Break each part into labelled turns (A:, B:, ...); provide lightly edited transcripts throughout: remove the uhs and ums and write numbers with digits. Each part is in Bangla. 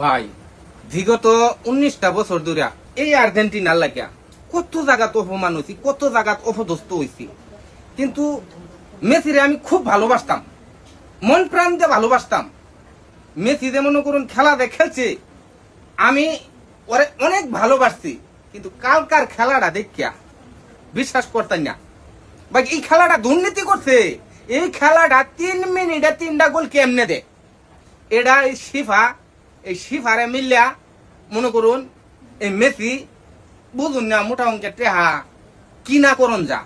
A: ভাই বিগত 19টা বছর ধরে এই আর্জেন্টিনার লাগিয়া কত জায়গাত অপমান হয়েছি, কত জায়গাত অপদস্থ হয়েছি, কিন্তু মেসিরে আমি খুব ভালোবাসতাম, মন প্রাণ দিয়ে ভালোবাসতাম। মেসি যে মনে করুন খেলা খেলছে, আমি ওরে অনেক ভালোবাসছি, কিন্তু কালকার খেলাটা দেখিয়া বিশ্বাস করতাম না ভাই। এই খেলাটা দুর্নীতি করছে, এই খেলাটা 3 মিনিটে 3টা গোল কেমনে দে, এটা এই শিফারে মিলিয়া মনে করুন এই মেসি বুঝুন না মোটা অঙ্কের টেহা কি না করুন যা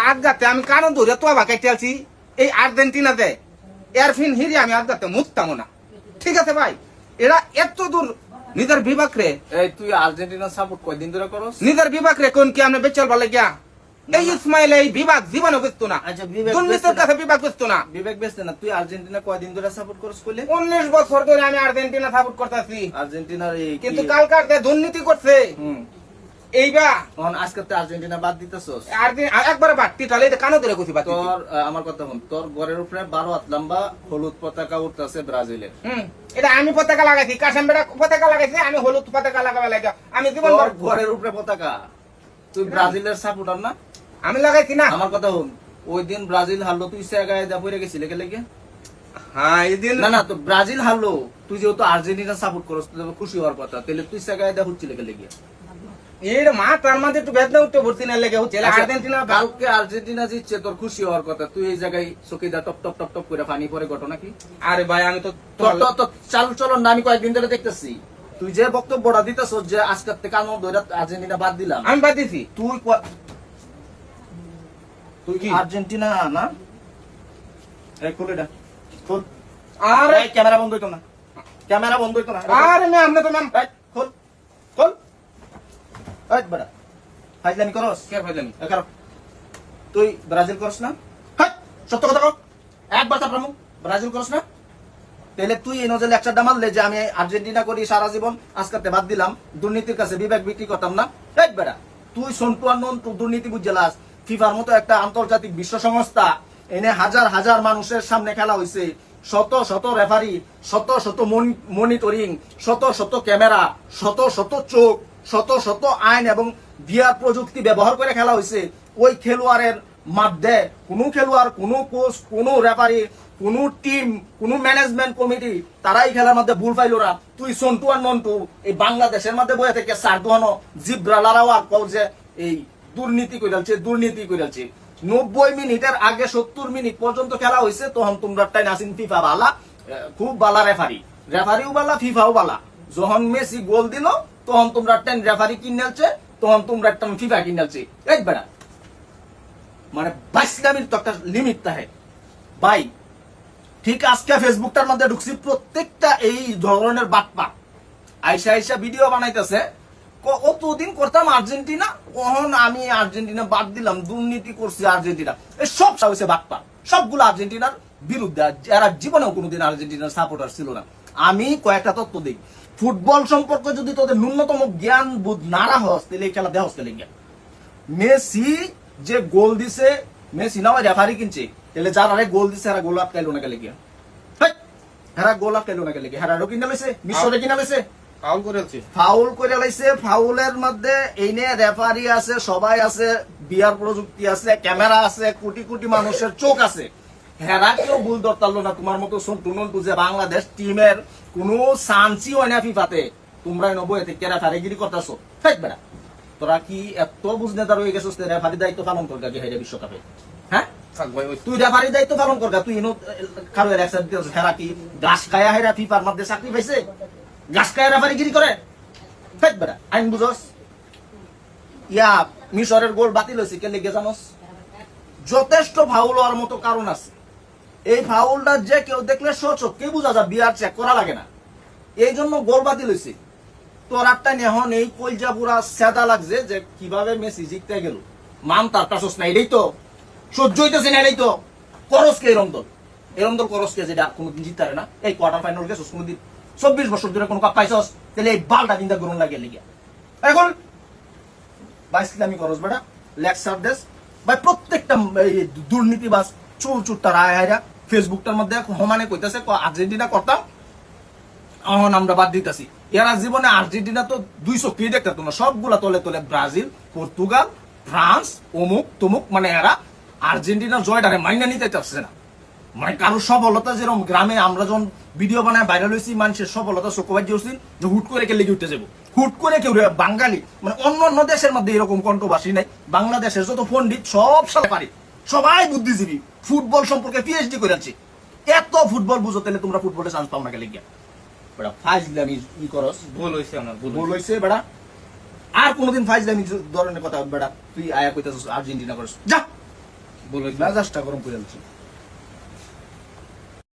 A: আগাতে আমি কারণ ধরে তো কাইতে আছি এই আর্জেন্টিনাতে এয়ারফিন হিরি আমি আগাতে মুছতাম না। ঠিক আছে ভাই, এরা এত দূর নিজের বিভাগ রে।
B: এই তুই আর্জেন্টিনা সাপোর্ট কয়দিন ধরে করস?
A: নিজের বিভাগ রে কোন কি আমরা বেচাল বলে গিয়া এই ইসমাইল এই বিভাগ জীবনে বেচতো না।
B: আচ্ছা, বিবেক
A: দুর্নীতির কাছে বিভাগ বেচতো না।
B: বিবেক বেচতে না। তুই আর্জেন্টিনা কয়দিন ধরে সাপোর্ট করস কইলে?
A: 19 বছর ধরে আমি আর্জেন্টিনা সাপোর্ট করতেছি,
B: আর্জেন্টিনার এই
A: কিন্তু কালকার যে দুর্নীতি করছে এইবা
B: তখন আজকে তো আর্জেন্টিনা বাদ দিতেছস।
A: একবারে বাড়তি তাহলে কানো ধরে কইছি বাড়তি।
B: তোর আমার কথা হন, তোর ঘরের উপরে 12 হাত লম্বা হলুদ পতাকা উঠতেছে ব্রাজিলের।
A: এটা আমি পতাকা লাগাইছি, কাশেম বেটা পতাকা লাগাইছি, আমি হলুদ পতাকা লাগাবে লাগা। আমি জীবন
B: তোর ঘরের উপরে পতাকা, তুই ব্রাজিলের সাপোর্টার না?
A: আমি লাগাইছি না।
B: আমার কথা হন, ওই দিন ব্রাজিল হারলো, তুই জায়গায় দা পড়ে গেছিলি কে লেগে?
A: হ্যাঁ এদিন
B: না না, তো ব্রাজিল হারলো, তুই যেহেতু আর্জেন্টিনা সাপোর্ট করস, তুই খুশি হওয়ার কথা, তাহলে তুই জায়গায় দা হচ্ছিল কে লেগে?
A: এর মা তার মাঝে একটু বেদনা উঠতে ভর্তি না লেগে হচ্ছে আর্জেন্টিনা।
B: কালকে আর্জেন্টিনা জিতছে, তোর খুশি হওয়ার কথা, তুই এই জায়গায় চকিদা টপ টপ টপ টপ করে পানি পরে ঘটনা কি?
A: আরে ভাই আমি তো
B: তো চাল চলন না আমি কয়েকদিন ধরে দেখতেছি, তুই যে বক্তব্যটা দিতেছ যে আজকের থেকে কাল ধরে আর্জেন্টিনা বাদ দিলাম,
A: আমি বাদ দিছি।
B: তুই কি আর্জেন্টিনা না? এই খুলে দা, খুল।
A: আরে
B: ক্যামেরা বন্ধ হইতো না, ক্যামেরা বন্ধ হইতো না।
A: আরে ম্যাম আপনি তো ম্যাম
B: খুল খুল। এই বড়া ফাইজলামি করস?
A: কে ভাইজানি
B: একার তুই ব্রাজিল করস না? হ্যাঁ, সত্য কথা কও, একবার তারপর ব্রাজিল করস না? তাহলে তুই এই নজরে লেকচারটা মারলে যে আমি আর্জেন্টিনা করি সারা জীবন, আজকাতে বাদ দিলাম, দুর্নীতির কাছে বিবেক বিক্রি করতাম না। এই বেড়া তুই সন্টু আনন্দ দুর্নীতি বুঝলাস। ফিফার মতো একটা আন্তর্জাতিক বিশ্ব সংস্থা, এনে হাজার হাজার মানুষের সামনে খেলা হয়েছে, শত শত রেফারি, শত শত মনিটরিং, শত শত ক্যামেরা, শত শত চোখ, শত শত আইন এবং ভিআর প্রযুক্তি ব্যবহার করে খেলা হয়েছে। ওই খেলোয়াড়ের মধ্যে কোনো খেলোয়াড়, কোনো কোচ, কোনো রেফারি, কোন টিম, কোন ম্যানেজমেন্ট কমিটি তারাই খেলার মধ্যে ভুল পাইল না। তুই সন্টু আর নন্টু এই বাংলাদেশের মধ্যে বয়ে থেকে সার দোহানো জিব্রালারাও আর কল যে এই দুর্নীতি কইরালছে, দুর্নীতি কইরালছে। 90 মিনিটের আগে 70 মিনিট পর্যন্ত খেলা হয়েছে, তখন তোমরা টাইম আসিন ফিফা বালা, খুব বালা রেফারি, রেফারিও বালা, ফিফাও বালা। যখন মেসি গোল দিল তখন তোমরা টাইম রেফারি কিনেলছে, তখন তোমরা একটা ফিফা কিনেলছে। এই বেড়া মানে বাইসলামির তো একটা লিমিট থাকে ভাই। ঠিক আজকে ফেসবুকটার মধ্যে ঢুকছি, প্রত্যেকটা এই ধরনের বাটপা আইসা আইসা ভিডিও বানাইতেছে। কতদিন করতাম আর্জেন্টিনা, কখন আমি আর্জেন্টিনা বাদ দিলাম, দুর্নীতি করছি আর্জেন্টিনা, এই সব হয়েছে বাটপা, সবগুলো আর্জেন্টিনার বিরুদ্ধে। এরা জীবনেও কোনোদিন আর্জেন্টিনার সাপোর্টার ছিল না। আমি কয়েকটা তথ্য দিই, ফুটবল সম্পর্কে যদি তোদের ন্যূনতম জ্ঞান বুধ না রাখস, তাহলে এই খেলা দেহস খেলে গিয়া। মেসি যে গোল দিছে, মেসি না রেফারি কিনছে, তাহলে যারা গোল দিছে এরা গোল আটকাইলো না গেলে গিয়া, হেরা গোল আটকাইলো না গেলে গিয়া, হেরারও কিনা লাইছে, মিশরে কিনা লাইছে,
A: ফাউল করেছে,
B: ফাউল করে লাইছে। ফাউলের মধ্যে এইনে রেফারি আছে, সবাই আছে, বিয়ার প্রযুক্তি আছে, ক্যামেরা আছে, কোটি কোটি মানুষের চোখ আছে, হেরা কেউ ভুল ধরতালো না। তোমার মতো টুনন্টু যে বাংলাদেশ টিমের কোন চান্সই হয় না ফিফাতে, তোমরা নব্বই থেকে রেফারিগিরি করতেছো। ঠিক বেড়া তোরা কি এত বুঝনেদার হয়ে গেছিস, রেফারি দায়িত্ব পালন করগা কি হেরে বিশ্বকাপে? হ্যাঁ, তুই রেফারি দায়িত্ব পালন করগা। তুই খারুয়ের অ্যাকসেপ্ট দিছিস, হেরা কি গাছ খায়া হেরা ফিফার মধ্যে চাকরি পাইছে? গাছ খায়া রেফারিগিরি করে? ঠিক বেড়া আইন বুঝস? ইয়া মিশরের গোল বাতিল হয়েছে কে লেগে জানোস? যথেষ্ট ফাউল হওয়ার মতো কারণ আছে। এই ফাউলটা যে কেউ দেখলে সচক্ষে বোঝা যায়, বিয়ার চেক করা লাগে না, এই জন্য গোল বাতিল হয়েছে। তোর একটা এখন এই কলজা পুরা সেদা লাগছে যে কিভাবে মেসি জিততে গেল, মান তার কাছে না, এটাই তো সহ্য হইতেছে না। এটাই তো করসকে এরম দল করসকে যেটা কোনোদিন জিততে না। এই কোয়ার্টার ফাইনাল গেছিস কোনোদিন? 24 বছর ধরে কোনো কাপ পাইছস? তাহলে এই বালটা চিন্তা করুন লাগে লিগা এখন বাইসলামি করস বেটা, লেকচার দেশ ভাই। প্রত্যেকটা দুর্নীতিবাজ চুর চুরটা রায় হায়রা ফেসবুকটার মধ্যে সমানে কইতেছে আর্জেন্টিনা করতাম, এখন আমরা বাদ দিতেছি। এরা জীবনে আর্জেন্টিনা তো 200 কি দেখতে তোমরা সবগুলা তলে তলে ব্রাজিল, পর্তুগাল, ফ্রান্স, অমুক তমুক, মানে এরা আর্জেন্টিনার জয়টারে মাইনা নিতে চাচ্ছে না। মানে কারোর সফলতা যেরকম গ্রামে আমরা যখন ভিডিও বানায় ভাইরাল হয়েছি, মানুষের সফলতা চোখবাজি হচ্ছি যে হুট করে কে লেগে উঠতে যাবো, হুট করে কেউ বাঙালি, মানে অন্য অন্য দেশের মধ্যে এরকম কন্ট্রোভার্সি নাই। বাংলাদেশের যত পণ্ডিত সব সাথে পারি, সবাই বুদ্ধিজীবী, ফুটবল সম্পর্কে পিএইচডি করে আছে। এত ফুটবল বুঝো তাহলে তোমরা ফুটবলে চান্স পাও না কে লেগে বেটা? ফাইজলামি ই করস,
A: ভুল হয়েছে আমার, ভুল
B: ভুল
A: হইছে।
B: হয়েছে বেটা। আর কোনোদিন ফাইজলামি ধরনের কথা বেটা তুই আয়া কইতাছিস আর্জেন্টিনা করস, যা
A: ভুল হয়েছে।
B: মেজাজটা গরম করে আনছি।